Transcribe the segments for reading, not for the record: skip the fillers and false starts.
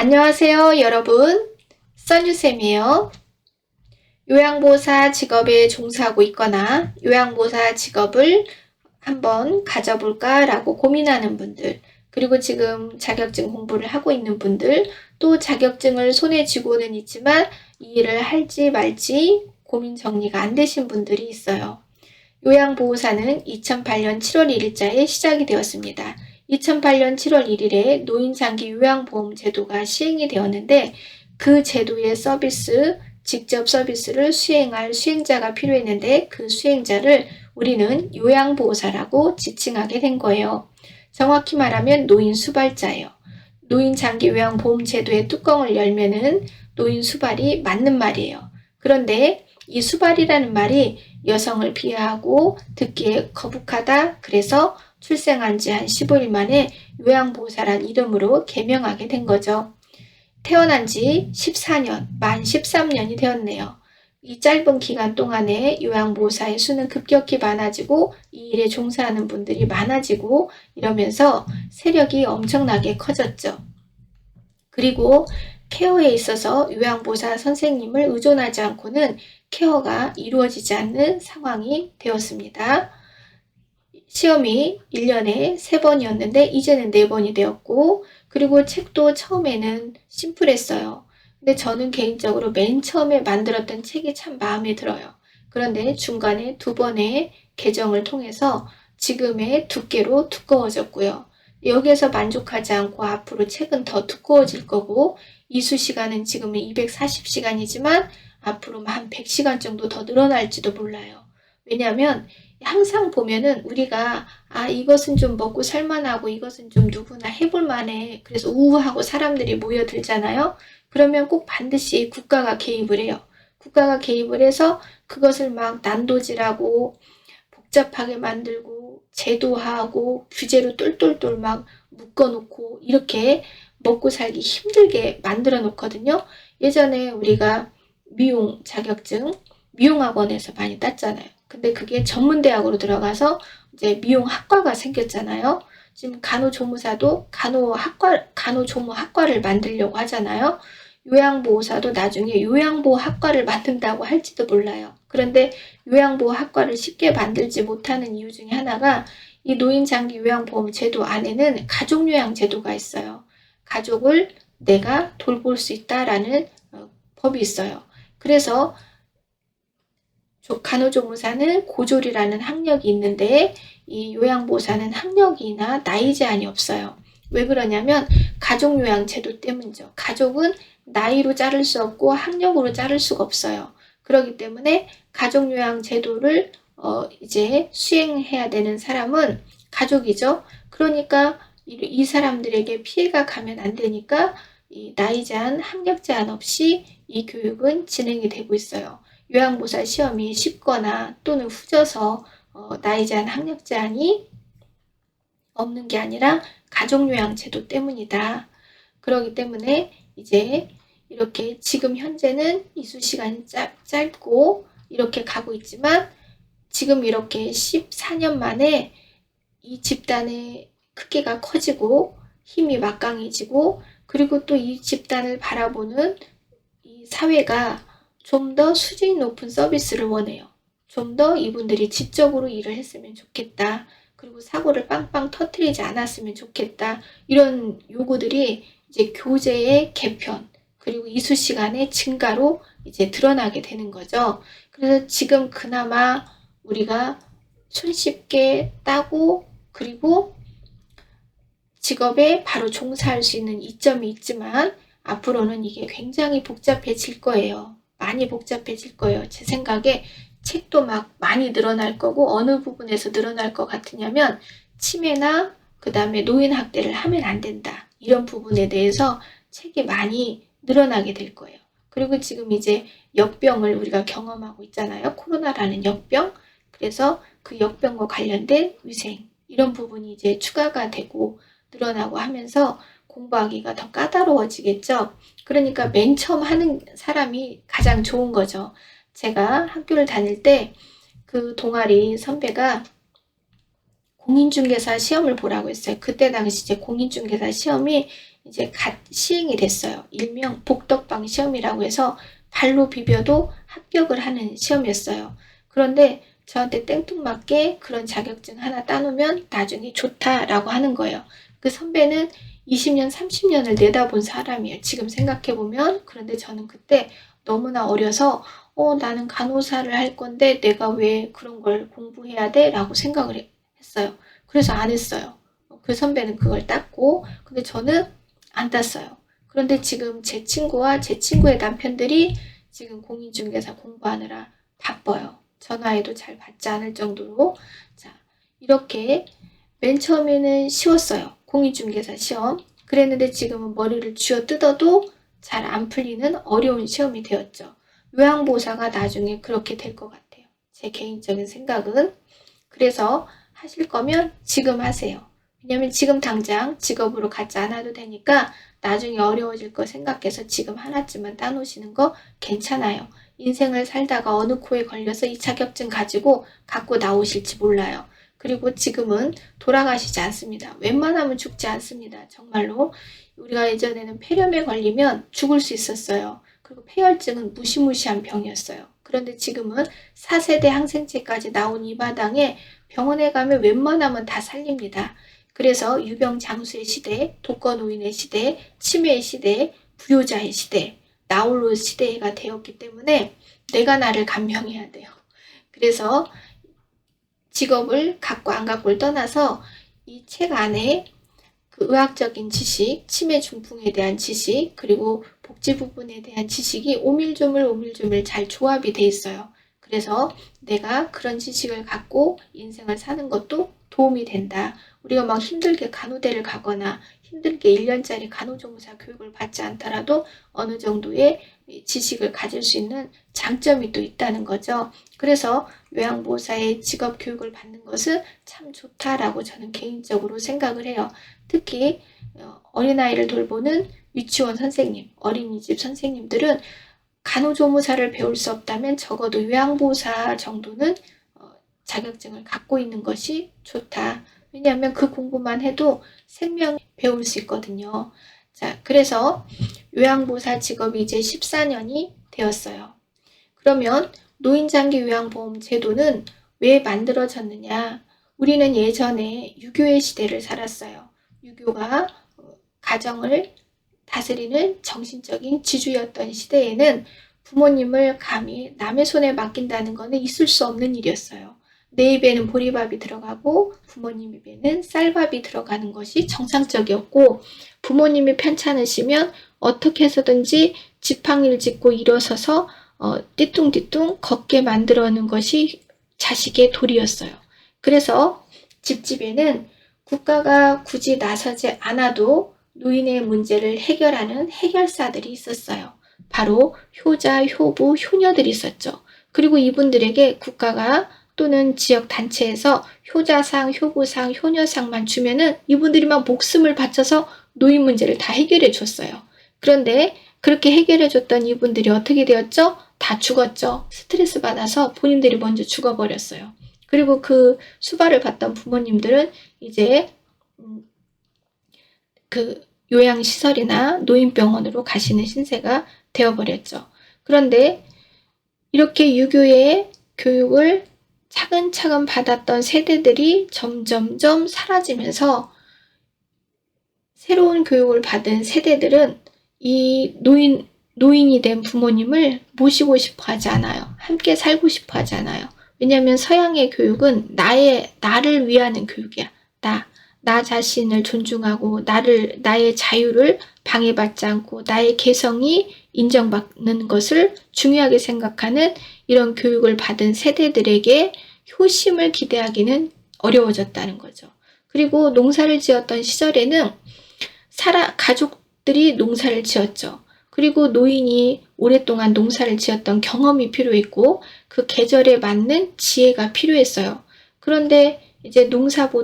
안녕하세요, 여러분. 써니쌤이에요. 요양보호사 직업에 종사하고 있거나 요양보호사 직업을 한번 가져볼까 라고 고민하는 분들, 그리고 지금 자격증 공부를 하고 있는 분들, 또 자격증을 손에 쥐고는 있지만 이 일을 할지 말지 고민 정리가 안 되신 분들이 있어요. 요양보호사는 2008년 7월 1일자에 시작이 되었습니다. 2008년 7월 1일에 노인장기 요양보험 제도가 시행이 되었는데 그 제도의 서비스, 직접 서비스를 수행할 수행자가 필요했는데 그 수행자를 우리는 요양보호사라고 지칭하게 된 거예요. 정확히 말하면 노인 수발자예요. 노인 장기 요양보험 제도의 뚜껑을 열면은 노인 수발이 맞는 말이에요. 그런데 이 수발이라는 말이 여성을 비하하고 듣기에 거북하다. 그래서 출생한 지 한 15일 만에 요양보호사란 이름으로 개명하게 된 거죠. 태어난 지 14년, 만 13년이 되었네요. 이 짧은 기간 동안에 요양보호사의 수는 급격히 많아지고 이 일에 종사하는 분들이 많아지고 이러면서 세력이 엄청나게 커졌죠. 그리고 케어에 있어서 요양보호사 선생님을 의존하지 않고는 케어가 이루어지지 않는 상황이 되었습니다. 시험이 1년에 3번이었는데 이제는 4번이 되었고, 그리고 책도 처음에는 심플했어요. 근데 저는 개인적으로 맨 처음에 만들었던 책이 참 마음에 들어요. 그런데 중간에 2번의 개정을 통해서 지금의 두께로 두꺼워졌고요. 여기에서 만족하지 않고 앞으로 책은 더 두꺼워질 거고, 이수 시간은 지금은 240시간이지만 앞으로 한 100시간 정도 더 늘어날지도 몰라요. 왜냐하면 항상 보면은 우리가 이것은 좀 먹고 살만하고 이것은 좀 누구나 해볼 만해. 그래서 우우하고 사람들이 모여들잖아요. 그러면 꼭 반드시 국가가 개입을 해요. 국가가 개입을 해서 그것을 막 난도질하고 복잡하게 만들고 제도화하고 규제로 똘똘똘 막 묶어놓고 이렇게 먹고 살기 힘들게 만들어 놓거든요. 예전에 우리가 미용 자격증 미용학원에서 많이 땄잖아요. 근데 그게 전문대학으로 들어가서 이제 미용학과가 생겼잖아요. 지금 간호조무사도 간호조무학과를 만들려고 하잖아요. 요양보호사도 나중에 요양보호학과를 만든다고 할지도 몰라요. 그런데 요양보호학과를 쉽게 만들지 못하는 이유 중에 하나가 이 노인장기 요양보험 제도 안에는 가족요양제도가 있어요. 가족을 내가 돌볼 수 있다라는 법이 있어요. 그래서 간호조무사는 고졸이라는 학력이 있는데 이 요양보호사는 학력이나 나이 제한이 없어요. 왜 그러냐면 가족요양제도 때문이죠. 가족은 나이로 자를 수 없고 학력으로 자를 수가 없어요. 그렇기 때문에 가족요양제도를 이제 수행해야 되는 사람은 가족이죠. 그러니까 이 사람들에게 피해가 가면 안 되니까 이 나이 제한, 학력 제한 없이 이 교육은 진행이 되고 있어요. 요양보호사 시험이 쉽거나 또는 후져서 나이 제한, 학력 제한이 없는 게 아니라 가족요양제도 때문이다. 그렇기 때문에 이제 이렇게 지금 현재는 이수 시간이 짧고 이렇게 가고 있지만 지금 이렇게 14년 만에 이 집단의 크기가 커지고 힘이 막강해지고 그리고 또 이 집단을 바라보는 이 사회가 좀 더 수준이 높은 서비스를 원해요. 좀 더 이분들이 지적으로 일을 했으면 좋겠다. 그리고 사고를 빵빵 터뜨리지 않았으면 좋겠다. 이런 요구들이 이제 교재의 개편, 그리고 이수 시간의 증가로 이제 드러나게 되는 거죠. 그래서 지금 그나마 우리가 손쉽게 따고 그리고 직업에 바로 종사할 수 있는 이점이 있지만 앞으로는 이게 굉장히 복잡해질 거예요. 많이 복잡해질 거예요. 제 생각에 책도 막 많이 늘어날 거고 어느 부분에서 늘어날 것 같으냐면 치매나 그 다음에 노인 학대를 하면 안 된다. 이런 부분에 대해서 책이 많이 늘어나게 될 거예요. 그리고 지금 이제 역병을 우리가 경험하고 있잖아요. 코로나라는 역병. 그래서 그 역병과 관련된 위생 이런 부분이 이제 추가가 되고 늘어나고 하면서 공부하기가 더 까다로워지겠죠. 그러니까 맨 처음 하는 사람이 가장 좋은 거죠. 제가 학교를 다닐 때 그 동아리 선배가 공인중개사 시험을 보라고 했어요. 그때 당시 이제 공인중개사 시험이 이제 갓 시행이 됐어요. 일명 복덕방 시험이라고 해서 발로 비벼도 합격을 하는 시험이었어요. 그런데 저한테 땡뚱맞게 그런 자격증 하나 따놓으면 나중에 좋다라고 하는 거예요. 그 선배는 20년, 30년을 내다본 사람이에요. 지금 생각해보면. 그런데 저는 그때 너무나 어려서 나는 간호사를 할 건데 내가 왜 그런 걸 공부해야 돼? 라고 생각을 했어요. 그래서 안 했어요. 그 선배는 그걸 땄고, 근데 저는 안 땄어요. 그런데 지금 제 친구와 제 친구의 남편들이 지금 공인중개사 공부하느라 바빠요. 전화해도 잘 받지 않을 정도로. 자, 이렇게 맨 처음에는 쉬웠어요. 공인중개사 시험. 그랬는데 지금은 머리를 쥐어 뜯어도 잘 안 풀리는 어려운 시험이 되었죠. 요양보호사가 나중에 그렇게 될 것 같아요. 제 개인적인 생각은. 그래서 하실 거면 지금 하세요. 왜냐면 지금 당장 직업으로 갖지 않아도 되니까 나중에 어려워질 거 생각해서 지금 하나쯤은 따놓으시는 거 괜찮아요. 인생을 살다가 어느 코에 걸려서 이 자격증 가지고 갖고 나오실지 몰라요. 그리고 지금은 돌아가시지 않습니다. 웬만하면 죽지 않습니다. 정말로. 우리가 예전에는 폐렴에 걸리면 죽을 수 있었어요. 그리고 폐혈증은 무시무시한 병이었어요. 그런데 지금은 4세대 항생제까지 나온 이 마당에 병원에 가면 웬만하면 다 살립니다. 그래서 유병장수의 시대, 독거노인의 시대, 치매의 시대, 부효자의 시대, 나홀로 시대가 되었기 때문에 내가 나를 감명해야 돼요. 그래서 직업을 갖고 안 갖고를 떠나서 이 책 안에 그 의학적인 지식, 치매 중풍에 대한 지식, 그리고 복지 부분에 대한 지식이 오밀조밀 잘 조합이 돼 있어요. 그래서 내가 그런 지식을 갖고 인생을 사는 것도 도움이 된다. 우리가 막 힘들게 간호대를 가거나 힘들게 1년짜리 간호조무사 교육을 받지 않더라도 어느 정도의 지식을 가질 수 있는 장점이 또 있다는 거죠. 그래서 요양보호사의 직업 교육을 받는 것은 참 좋다라고 저는 개인적으로 생각을 해요. 특히 어린아이를 돌보는 유치원 선생님, 어린이집 선생님들은 간호조무사를 배울 수 없다면 적어도 요양보호사 정도는 자격증을 갖고 있는 것이 좋다. 왜냐하면 그 공부만 해도 생명 배울 수 있거든요. 자, 그래서 요양보호사 직업이 이제 14년이 되었어요. 그러면 노인장기 요양보험 제도는 왜 만들어졌느냐? 우리는 예전에 유교의 시대를 살았어요. 유교가 가정을 다스리는 정신적인 지주였던 시대에는 부모님을 감히 남의 손에 맡긴다는 것은 있을 수 없는 일이었어요. 내 입에는 보리밥이 들어가고 부모님 입에는 쌀밥이 들어가는 것이 정상적이었고, 부모님이 편찮으시면 어떻게 해서든지 지팡이를 짚고 일어서서 띠뚱띠뚱 걷게 만들어는 것이 자식의 도리였어요. 그래서 집집에는 국가가 굳이 나서지 않아도 노인의 문제를 해결하는 해결사들이 있었어요. 바로 효자, 효부, 효녀들이 있었죠. 그리고 이분들에게 국가가 또는 지역 단체에서 효자상, 효부상, 효녀상만 주면은 이분들이 막 목숨을 바쳐서 노인 문제를 다 해결해 줬어요. 그런데 그렇게 해결해 줬던 이분들이 어떻게 되었죠? 다 죽었죠. 스트레스 받아서 본인들이 먼저 죽어버렸어요. 그리고 그 수발을 받던 부모님들은 이제 그 요양시설이나 노인병원으로 가시는 신세가 되어버렸죠. 그런데 이렇게 유교의 교육을 차근차근 받았던 세대들이 점점점 사라지면서 새로운 교육을 받은 세대들은 이 노인이 된 부모님을 모시고 싶어 하지 않아요. 함께 살고 싶어 하지 않아요. 왜냐하면 서양의 교육은 나를 위하는 교육이야. 나 자신을 존중하고 나의 자유를 방해받지 않고 나의 개성이 인정받는 것을 중요하게 생각하는 이런 교육을 받은 세대들에게 효심을 기대하기는 어려워졌다는 거죠. 그리고 농사를 지었던 시절에는 가족들이 농사를 지었죠. 그리고 노인이 오랫동안 농사를 지었던 경험이 필요했고 그 계절에 맞는 지혜가 필요했어요. 그런데 이제 농사도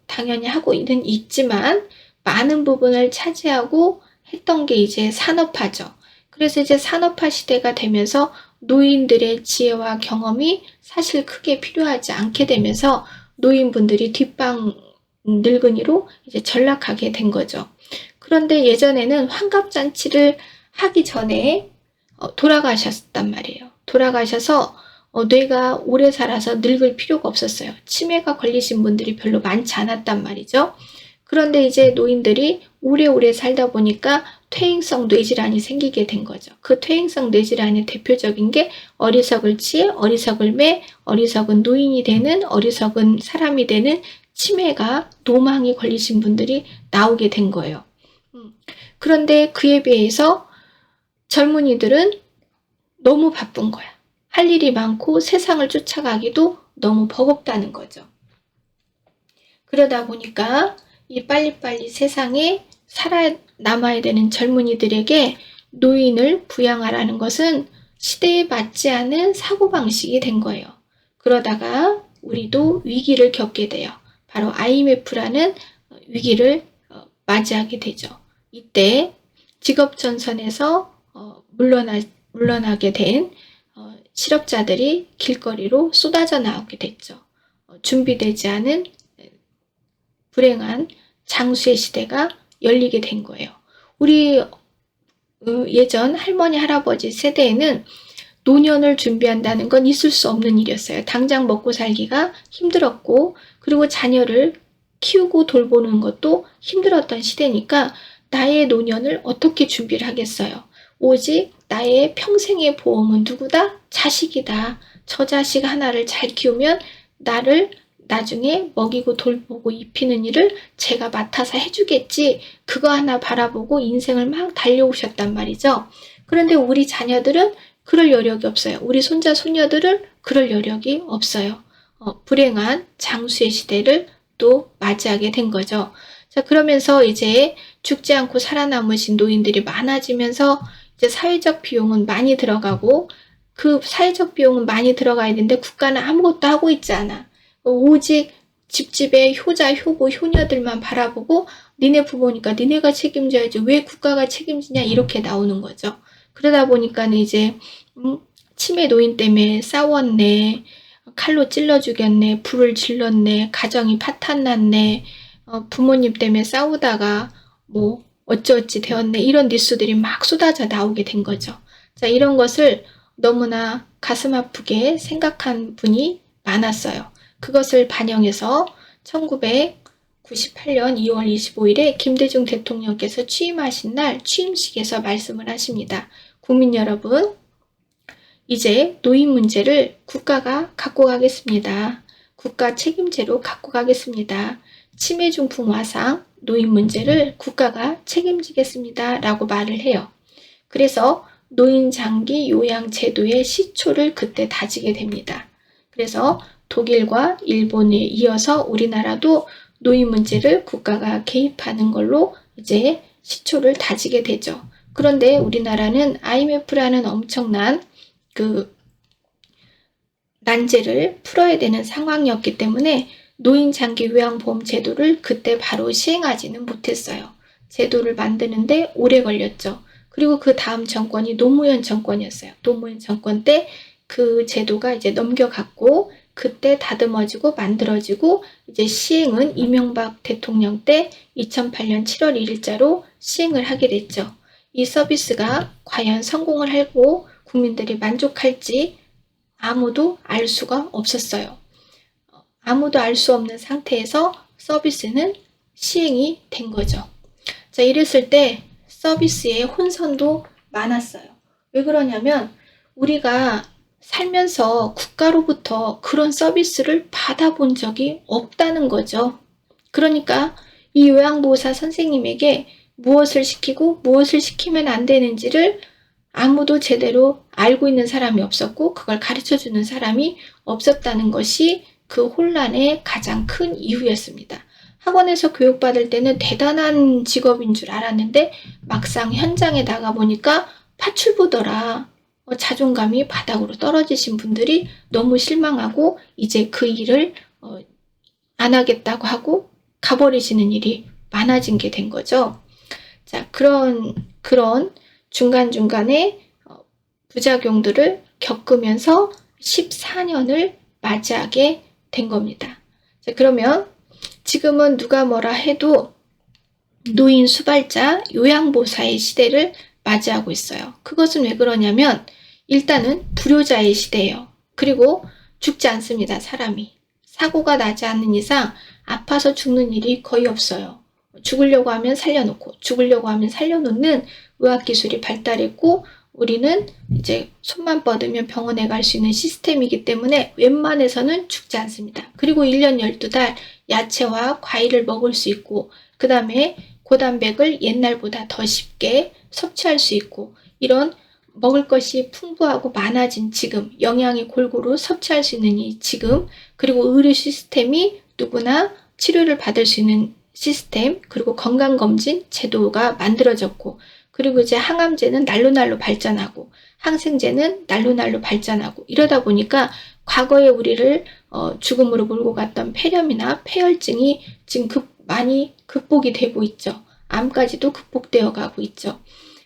당연히 하고는 있지만 많은 부분을 차지하고 했던 게 이제 산업화죠. 그래서 이제 산업화 시대가 되면서 노인들의 지혜와 경험이 사실 크게 필요하지 않게 되면서 노인분들이 뒷방을 늙은이로 이제 전락하게 된 거죠. 그런데 예전에는 환갑잔치를 하기 전에 돌아가셨단 말이에요. 돌아가셔서 뇌가 오래 살아서 늙을 필요가 없었어요. 치매가 걸리신 분들이 별로 많지 않았단 말이죠. 그런데 이제 노인들이 오래오래 살다 보니까 퇴행성 뇌질환이 생기게 된 거죠. 그 퇴행성 뇌질환의 대표적인 게 어리석을 취해, 어리석을 매, 어리석은 노인이 되는, 어리석은 사람이 되는 치매가 노망이 걸리신 분들이 나오게 된 거예요. 그런데 그에 비해서 젊은이들은 너무 바쁜 거야. 할 일이 많고 세상을 쫓아가기도 너무 버겁다는 거죠. 그러다 보니까 이 빨리빨리 세상에 살아남아야 되는 젊은이들에게 노인을 부양하라는 것은 시대에 맞지 않은 사고방식이 된 거예요. 그러다가 우리도 위기를 겪게 돼요. 바로 IMF라는 위기를 맞이하게 되죠. 이때 직업전선에서 물러나게 된 실업자들이 길거리로 쏟아져 나오게 됐죠. 준비되지 않은 불행한 장수의 시대가 열리게 된 거예요. 우리 예전 할머니, 할아버지 세대에는 노년을 준비한다는 건 있을 수 없는 일이었어요. 당장 먹고 살기가 힘들었고, 그리고 자녀를 키우고 돌보는 것도 힘들었던 시대니까 나의 노년을 어떻게 준비를 하겠어요. 오직 나의 평생의 보험은 누구다? 자식이다. 저 자식 하나를 잘 키우면 나를 나중에 먹이고 돌보고 입히는 일을 제가 맡아서 해주겠지. 그거 하나 바라보고 인생을 막 달려오셨단 말이죠. 그런데 우리 자녀들은 그럴 여력이 없어요. 우리 손자, 손녀들은 그럴 여력이 없어요. 불행한 장수의 시대를 또 맞이하게 된 거죠. 자, 그러면서 이제 죽지 않고 살아남으신 노인들이 많아지면서 이제 사회적 비용은 많이 들어가고, 그 사회적 비용은 많이 들어가야 되는데 국가는 아무것도 하고 있지 않아. 오직 집집에 효자, 효부, 효녀들만 바라보고 니네 부모니까 니네가 책임져야지 왜 국가가 책임지냐 이렇게 나오는 거죠. 그러다 보니까는 이제 치매 노인 때문에 싸웠네, 칼로 찔러 죽였네, 불을 질렀네, 가정이 파탄났네, 부모님 때문에 싸우다가 뭐 어찌어찌 되었네, 이런 뉴스들이 막 쏟아져 나오게 된 거죠. 자, 이런 것을 너무나 가슴 아프게 생각한 분이 많았어요. 그것을 반영해서 1998년 2월 25일에 김대중 대통령께서 취임하신 날 취임식에서 말씀을 하십니다. 국민 여러분, 이제 노인 문제를 국가가 갖고 가겠습니다. 국가 책임제로 갖고 가겠습니다. 치매 중풍 와상 노인 문제를 국가가 책임지겠습니다. 라고 말을 해요. 그래서 노인 장기 요양 제도의 시초를 그때 다지게 됩니다. 그래서 독일과 일본에 이어서 우리나라도 노인 문제를 국가가 개입하는 걸로 이제 시초를 다지게 되죠. 그런데 우리나라는 IMF라는 엄청난 그 난제를 풀어야 되는 상황이었기 때문에 노인 장기 요양보험 제도를 그때 바로 시행하지는 못했어요. 제도를 만드는데 오래 걸렸죠. 그리고 그 다음 정권이 노무현 정권이었어요. 노무현 정권 때 그 제도가 이제 넘겨갔고, 그때 다듬어지고 만들어지고 이제 시행은 이명박 대통령 때 2008년 7월 1일자로 시행을 하게 됐죠. 이 서비스가 과연 성공을 하고 국민들이 만족할지 아무도 알 수가 없었어요. 아무도 알 수 없는 상태에서 서비스는 시행이 된 거죠. 자, 이랬을 때 서비스에 혼선도 많았어요. 왜 그러냐면 우리가 살면서 국가로부터 그런 서비스를 받아본 적이 없다는 거죠. 그러니까 이 요양보호사 선생님에게 무엇을 시키고 무엇을 시키면 안 되는지를 아무도 제대로 알고 있는 사람이 없었고 그걸 가르쳐주는 사람이 없었다는 것이 그 혼란의 가장 큰 이유였습니다. 학원에서 교육받을 때는 대단한 직업인 줄 알았는데 막상 현장에 나가보니까 파출부더라. 자존감이 바닥으로 떨어지신 분들이 너무 실망하고 이제 그 일을 안 하겠다고 하고 가버리시는 일이 많아진 게 된 거죠. 자, 그런 중간중간에 부작용들을 겪으면서 14년을 맞이하게 된 겁니다. 자, 그러면 지금은 누가 뭐라 해도 노인 수발자 요양보사의 시대를 맞이하고 있어요. 그것은 왜 그러냐면 일단은 불효자의 시대예요. 그리고 죽지 않습니다. 사람이. 사고가 나지 않는 이상 아파서 죽는 일이 거의 없어요. 죽으려고 하면 살려놓고 죽으려고 하면 살려놓는 의학기술이 발달했고 우리는 이제 손만 뻗으면 병원에 갈 수 있는 시스템이기 때문에 웬만해서는 죽지 않습니다. 그리고 1년 12달 야채와 과일을 먹을 수 있고 그 다음에 고단백을 옛날보다 더 쉽게 섭취할 수 있고 이런 먹을 것이 풍부하고 많아진 지금 영양이 골고루 섭취할 수 있는 이 지금 그리고 의료 시스템이 누구나 치료를 받을 수 있는 시스템 그리고 건강검진 제도가 만들어졌고 그리고 이제 항암제는 날로날로 발전하고 항생제는 날로날로 발전하고 이러다 보니까 과거에 우리를 죽음으로 몰고 갔던 폐렴이나 폐혈증이 지금 많이 극복이 되고 있죠. 암까지도 극복되어 가고 있죠.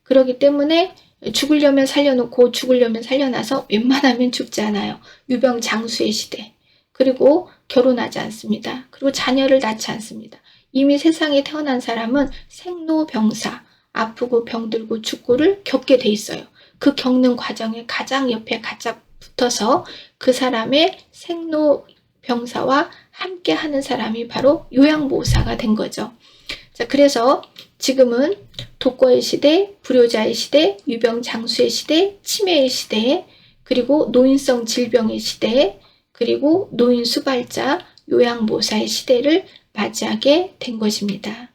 그렇기 때문에 죽으려면 살려놓고 죽으려면 살려놔서 웬만하면 죽지 않아요. 유병장수의 시대. 그리고 결혼하지 않습니다. 그리고 자녀를 낳지 않습니다. 이미 세상에 태어난 사람은 생로병사, 아프고 병들고 죽고를 겪게 돼 있어요. 그 겪는 과정에 가장 옆에 가짝 붙어서 그 사람의 생로병사와 함께 하는 사람이 바로 요양보호사가 된 거죠. 자, 그래서 지금은 독거의 시대, 불효자의 시대, 유병장수의 시대, 치매의 시대, 그리고 노인성 질병의 시대, 그리고 노인 수발자, 요양보호사의 시대를 맞이하게 된 것입니다.